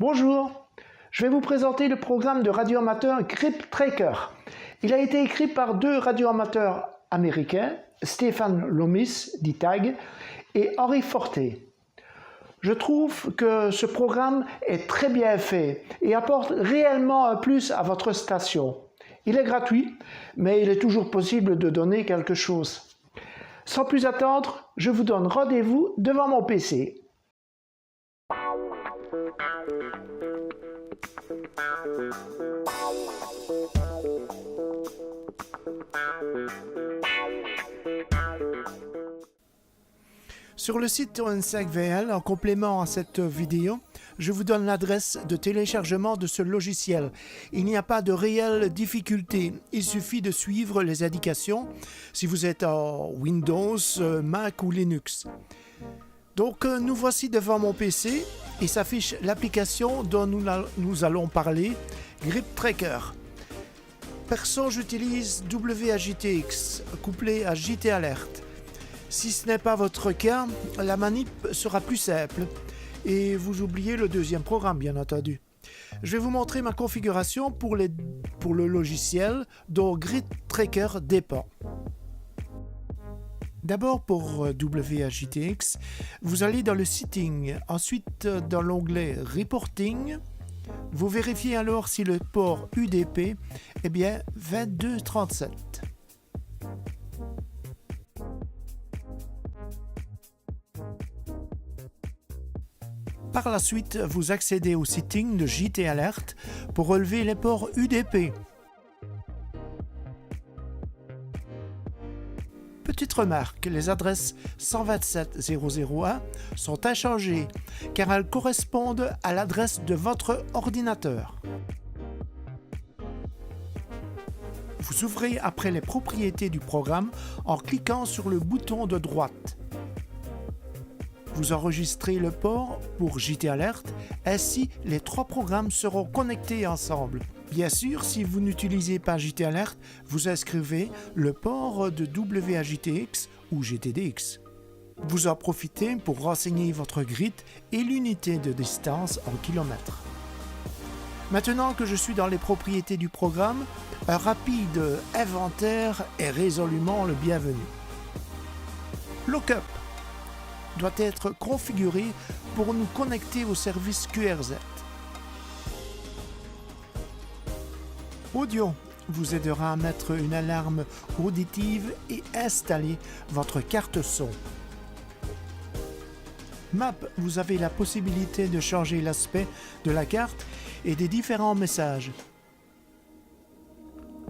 Bonjour, je vais vous présenter le programme de radioamateur Grip Tracker. Il a été écrit par deux radioamateurs américains, Stéphane Lomis, dit TAG, et Henri Forté. Je trouve que ce programme est très bien fait et apporte réellement un plus à votre station. Il est gratuit, mais il est toujours possible de donner quelque chose. Sans plus attendre, je vous donne rendez-vous devant mon PC. Sur le site ONSEC-VL, en complément à cette vidéo, je vous donne l'adresse de téléchargement de ce logiciel. Il n'y a pas de réelle difficulté, il suffit de suivre les indications si vous êtes en Windows, Mac ou Linux. Donc nous voici devant mon PC et s'affiche l'application dont nous allons parler, Grip Tracker. Perso, j'utilise WAJTX couplé à JT Alert. Si ce n'est pas votre cas, la manip sera plus simple et vous oubliez le deuxième programme bien entendu. Je vais vous montrer ma configuration pour le logiciel dont Grip Tracker dépend. D'abord pour WAJTX, vous allez dans le Setting, ensuite dans l'onglet Reporting. Vous vérifiez alors si le port UDP est bien 2237. Par la suite, vous accédez au setting de JT Alert pour relever les ports UDP. Petite remarque, les adresses 127.0.0.1 sont inchangées car elles correspondent à l'adresse de votre ordinateur. Vous ouvrez après les propriétés du programme en cliquant sur le bouton de droite. Vous enregistrez le port pour JT Alert, ainsi les trois programmes seront connectés ensemble. Bien sûr, si vous n'utilisez pas JT Alert, vous inscrivez le port de WAJTX ou GTDX. Vous en profitez pour renseigner votre grid et l'unité de distance en kilomètres. Maintenant que je suis dans les propriétés du programme, un rapide inventaire est résolument le bienvenu. Lookup doit être configuré pour nous connecter au service QRZ. Audio vous aidera à mettre une alarme auditive et installer votre carte son. Map, vous avez la possibilité de changer l'aspect de la carte et des différents messages.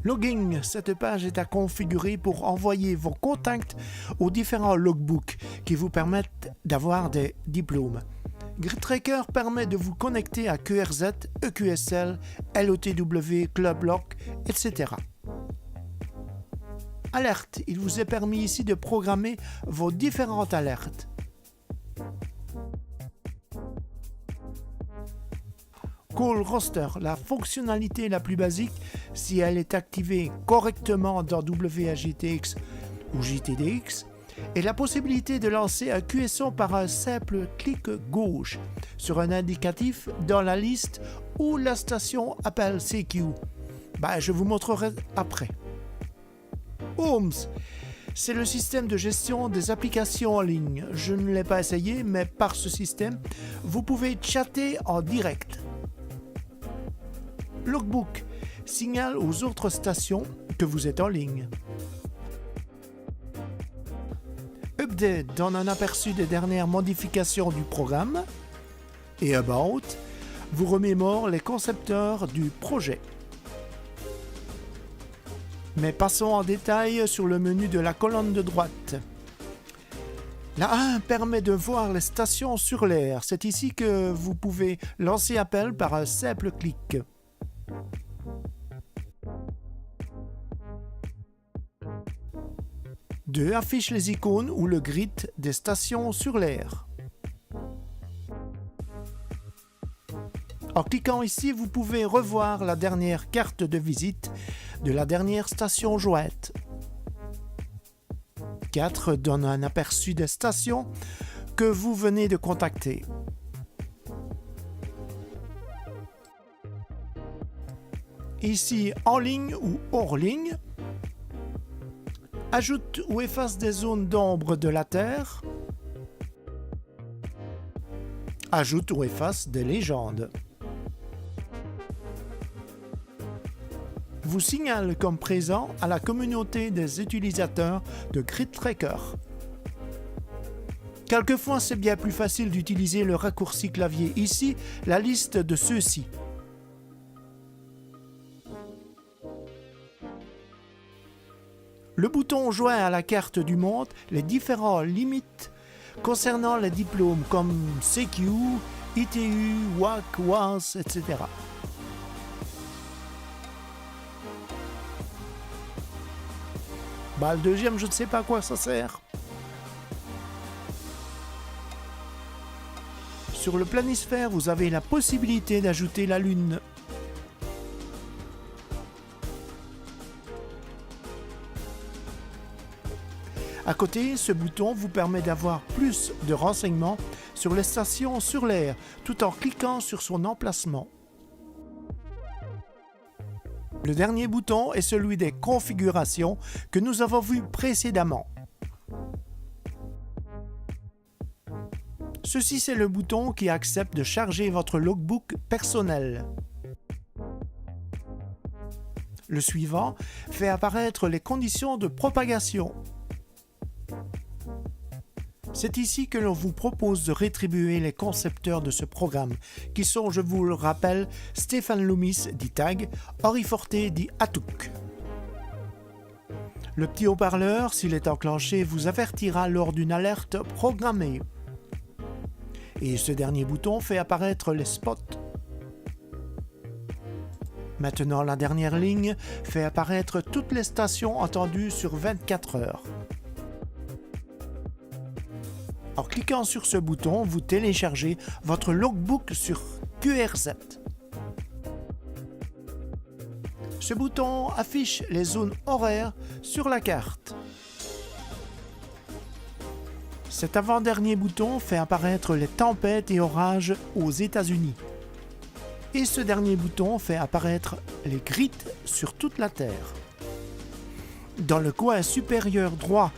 Logging, cette page est à configurer pour envoyer vos contacts aux différents logbooks qui vous permettent d'avoir des diplômes. Grip Tracker permet de vous connecter à QRZ, EQSL, LOTW, Club Lock, etc. Alerte, il vous est permis ici de programmer vos différentes alertes. Call Roster, la fonctionnalité la plus basique, si elle est activée correctement dans WAJTX ou JTDX, est la possibilité de lancer un QSO par un simple clic gauche sur un indicatif dans la liste où la station appelle CQ. Je vous montrerai après. Homes, c'est le système de gestion des applications en ligne. Je ne l'ai pas essayé, mais par ce système, vous pouvez chatter en direct. Logbook signale aux autres stations que vous êtes en ligne. Update donne un aperçu des dernières modifications du programme. Et About vous remémore les concepteurs du projet. Mais passons en détail sur le menu de la colonne de droite. La 1 permet de voir les stations sur l'air. C'est ici que vous pouvez lancer appel par un simple clic. Deux affiche les icônes ou le grid des stations sur l'air. En cliquant ici, vous pouvez revoir la dernière carte de visite de la dernière station jointe. 4 donne un aperçu des stations que vous venez de contacter. Ici, en ligne ou hors ligne. Ajoute ou efface des zones d'ombre de la Terre. Ajoute ou efface des légendes. Vous signale comme présent à la communauté des utilisateurs de GridTracker. Quelquefois, c'est bien plus facile d'utiliser le raccourci clavier. Ici, la liste de ceux-ci. Le bouton joint à la carte du monde les différentes limites concernant les diplômes comme CQ, ITU, WAC, WAS, etc. Le deuxième, je ne sais pas à quoi ça sert. Sur le planisphère, vous avez la possibilité d'ajouter la Lune. À côté, ce bouton vous permet d'avoir plus de renseignements sur les stations sur l'air, tout en cliquant sur son emplacement. Le dernier bouton est celui des configurations que nous avons vu précédemment. Ceci, c'est le bouton qui accepte de charger votre logbook personnel. Le suivant fait apparaître les conditions de propagation. C'est ici que l'on vous propose de rétribuer les concepteurs de ce programme, qui sont, je vous le rappelle, Stéphane Loomis dit Tag, Henri Forté dit Atuk. Le petit haut-parleur, s'il est enclenché, vous avertira lors d'une alerte programmée. Et ce dernier bouton fait apparaître les spots. Maintenant, la dernière ligne fait apparaître toutes les stations entendues sur 24 heures. En cliquant sur ce bouton, vous téléchargez votre logbook sur QRZ. Ce bouton affiche les zones horaires sur la carte. Cet avant-dernier bouton fait apparaître les tempêtes et orages aux États-Unis. Et ce dernier bouton fait apparaître les grids sur toute la Terre. Dans le coin supérieur droit,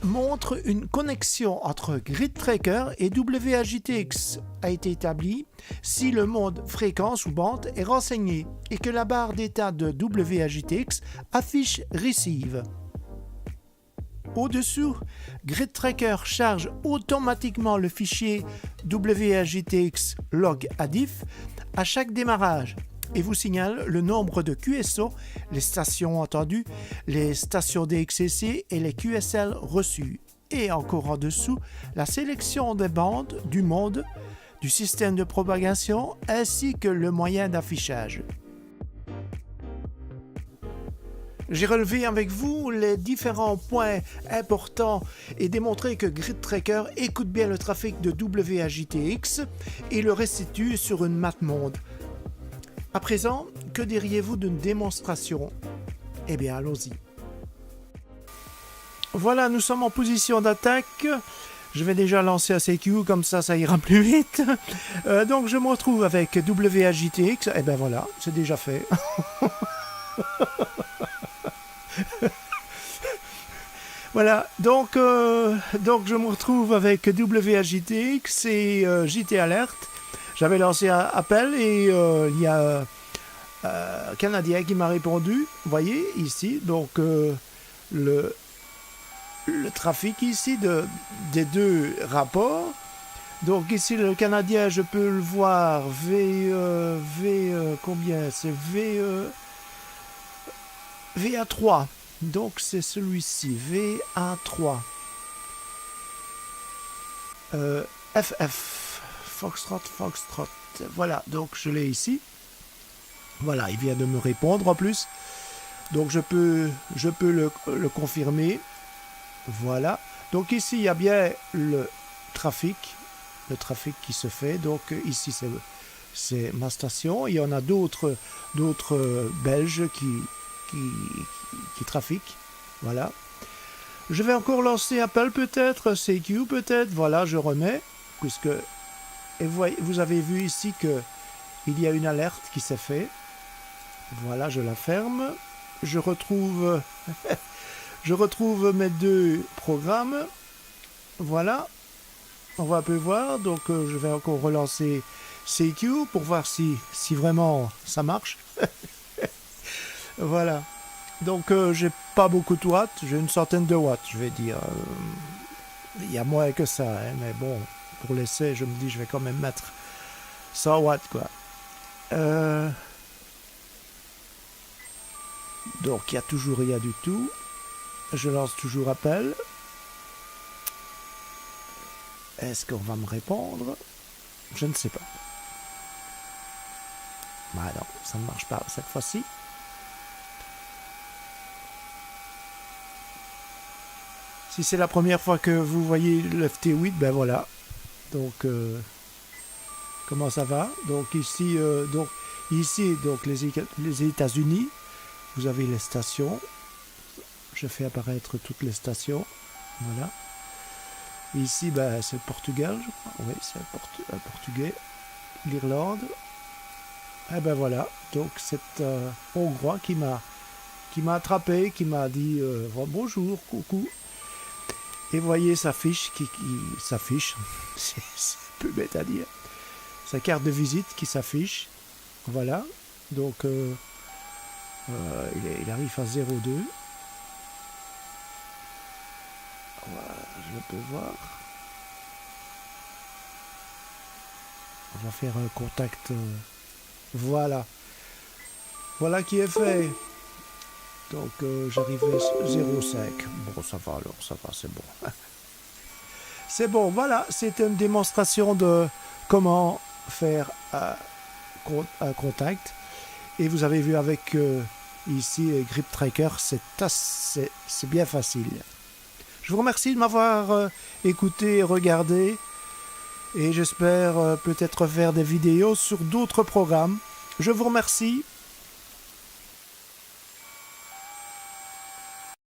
montre une connexion entre GridTracker et WAJTX a été établie si le mode fréquence ou bande est renseigné et que la barre d'état de WAJTX affiche Receive. Au-dessous, GridTracker charge automatiquement le fichier WAJTX log ADIF à chaque démarrage et vous signale le nombre de QSO, les stations entendues, les stations DXCC et les QSL reçues. Et encore en dessous, la sélection des bandes, du mode, du système de propagation ainsi que le moyen d'affichage. J'ai relevé avec vous les différents points importants et démontré que GridTracker écoute bien le trafic de WAJTX et le restitue sur une map monde. À présent, que diriez-vous d'une démonstration? Eh bien, allons-y. Voilà, nous sommes en position d'attaque. Je vais déjà lancer un CQ, comme ça ira plus vite. Donc, je me retrouve avec WAJTX. Eh bien, voilà, c'est déjà fait. Voilà, donc je me retrouve avec WAJTX et JT Alert. J'avais lancé un appel et il y a un Canadien qui m'a répondu. Vous voyez ici, donc le trafic ici des deux rapports. Donc ici le Canadien, je peux le voir combien c'est VA3. Donc c'est celui-ci, VA3. FF. Foxtrot. Voilà, donc je l'ai ici. Voilà, il vient de me répondre en plus. Donc je peux le confirmer. Voilà. Donc ici, il y a bien le trafic qui se fait. Donc ici, c'est ma station. Il y en a d'autres Belges qui trafiquent. Voilà. Je vais encore lancer Apple peut-être, CQ peut-être. Voilà, je remets. Puisque... Et vous avez vu ici qu'il y a une alerte qui s'est faite. Voilà, je la ferme. Je retrouve, je retrouve mes deux programmes. Voilà, on va un peu voir. Donc, je vais encore relancer CQ pour voir si vraiment ça marche. Voilà. Donc, j'ai pas beaucoup de watts. J'ai une centaine de watts, je vais dire. Il y a moins que ça, hein, mais bon, pour l'essai, je me dis, je vais quand même mettre 100 watts, quoi. Donc, il n'y a toujours rien du tout. Je lance toujours appel. Est-ce qu'on va me répondre? Je ne sais pas. Bah non, ça ne marche pas cette fois-ci. Si c'est la première fois que vous voyez le FT8, ben voilà. Donc, comment ça va? Donc ici, les États-Unis, vous avez les stations. Je fais apparaître toutes les stations. Voilà. Ici, ben, c'est le Portugal, je crois. Oui, c'est le Portugais. L'Irlande. Et ben voilà. Donc c'est Hongrois qui m'a attrapé, qui m'a dit bonjour, coucou. Et voyez sa fiche qui s'affiche. C'est un peu bête à dire. Sa carte de visite qui s'affiche. Voilà. Donc il arrive à 0,2. Voilà, je peux voir. On va faire un contact. Voilà. Voilà qui est fait. Donc j'arrivais 0,5. Bon, ça va alors, ça va, c'est bon. C'est bon, voilà, c'était une démonstration de comment faire un contact. Et vous avez vu avec ici Grip Tracker, c'est bien facile. Je vous remercie de m'avoir écouté et regardé. Et j'espère peut-être faire des vidéos sur d'autres programmes. Je vous remercie.